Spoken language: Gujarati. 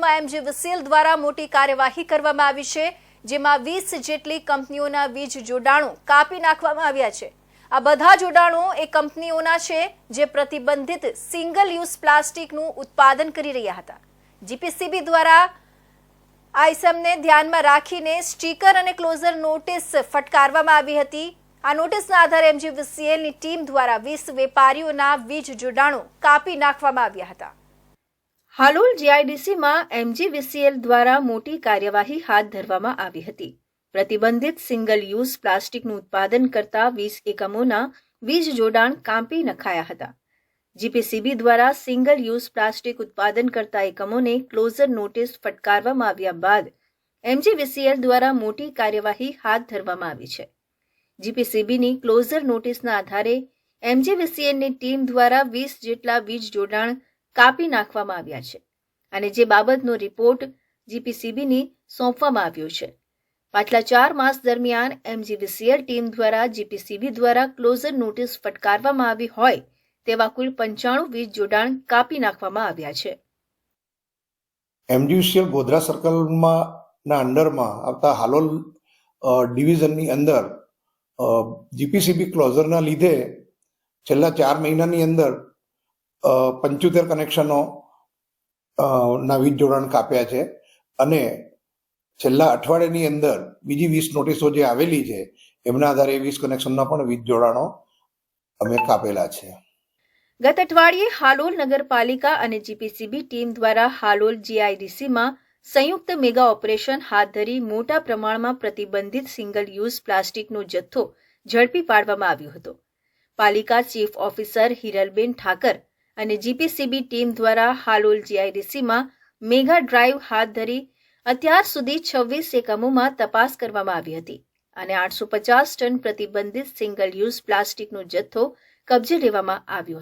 વિસ્તારોમાં એમજીવીસીએલ દ્વારા મોટી કાર્યવાહી કરવામાં આવી છે, જેમાં 20 જેટલી કંપનીઓના વીજ જોડાણો કાપી નાખવામાં આવ્યા છે। આ બધા જોડાણો એ કંપનીઓના છે જે પ્રતિબંધિત સિંગલ યુઝ પ્લાસ્ટિકનું ઉત્પાદન કરી રહ્યા હતા। જીપીસીબી દ્વારા આ ઇસમને ધ્યાનમાં રાખીને સ્ટીકર અને ક્લોઝર નોટિસ ફટકારવામાં આવી હતી। આ નોટિસના આધારે એમજીવીસીએલની ટીમ દ્વારા 20 વેપારીઓના વીજ જોડાણો કાપી નાખવામાં આવ્યા હતા। હાલોલ જીઆઈડીસીમાં એમજીવીસીએલ દ્વારા મોટી કાર્યવાહી હાથ ધરવામાં આવી હતી। પ્રતિબંધિત સિંગલ યુઝ પ્લાસ્ટિકનું ઉત્પાદન કરતા 20 એકમોના વીજ જોડાણ કાપી નખાયા હતા। જીપીસીબી દ્વારા સિંગલ યુઝ પ્લાસ્ટિક ઉત્પાદન કરતા એકમોને ક્લોઝર નોટિસ ફટકારવામાં આવ્યા બાદ એમજીવીસીએલ દ્વારા મોટી કાર્યવાહી હાથ ધરવામાં આવી છે। જીપીસીબીની ક્લોઝર નોટિસના આધારે એમજીવીસીએલની ટીમ દ્વારા 20 જેટલા વીજ જોડાણ કાપી નાખવામાં આવ્યા છે અને જે બાબતનો રિપોર્ટ જીપીસીબીની સોંપવામાં આવ્યો છે। પાછલા 4 માસ દરમિયાન એમજીવીસીએલ ટીમ દ્વારા જીપીસીબી દ્વારા ક્લોઝર નોટિસ ફટકારવામાં આવી હોય તેવા કુલ 95 વીજ જોડાણ કાપી નાખવામાં આવ્યા છે। એમજીવીસીએલ ગોધરા સર્કલમાં ના અંડરમાં આવતા હાલોલ ડિવિઝનની અંદર જીપીસીબી ક્લોઝરના લીધે છેલ્લા 4 મહિનાની અંદર 75 કનેક્શનો ના વીજ જોડાણ કાપ્યા છે અને છેલ્લા અઠવાડિયાની અંદર બીજી 20 નોટિસો જે આવેલી છે એમના આધારે 20 કનેક્શનના પણ વીજ જોડાણો અમે કાપેલા છે। ગત અઠવાડિયે હાલોલ નગરપાલિકા અને જીપીસીબી ટીમ દ્વારા હાલોલ જીઆઈડીસીમાં સંયુક્ત મેગા ઓપરેશન હાથ ધરી મોટા પ્રમાણમાં પ્રતિબંધિત સિંગલ યુઝ પ્લાસ્ટિકનો જથ્થો ઝડપી પાડવામાં આવ્યો હતો। પાલિકા ચીફ ઓફિસર હિરલબેન ઠાકર અને જીપીસીબી ટીમ દ્વારા હાલોલ જીઆઈડીસીમાં મેગા ડ્રાઈવ હાથ ધરી અત્યાર સુધી 26 એકમોમાં તપાસ કરવામાં આવી હતી અને 850 ટન પ્રતિબંધિત સિંગલ યુઝ પ્લાસ્ટિકનો જથ્થો કબજે લેવામાં આવ્યો હતો।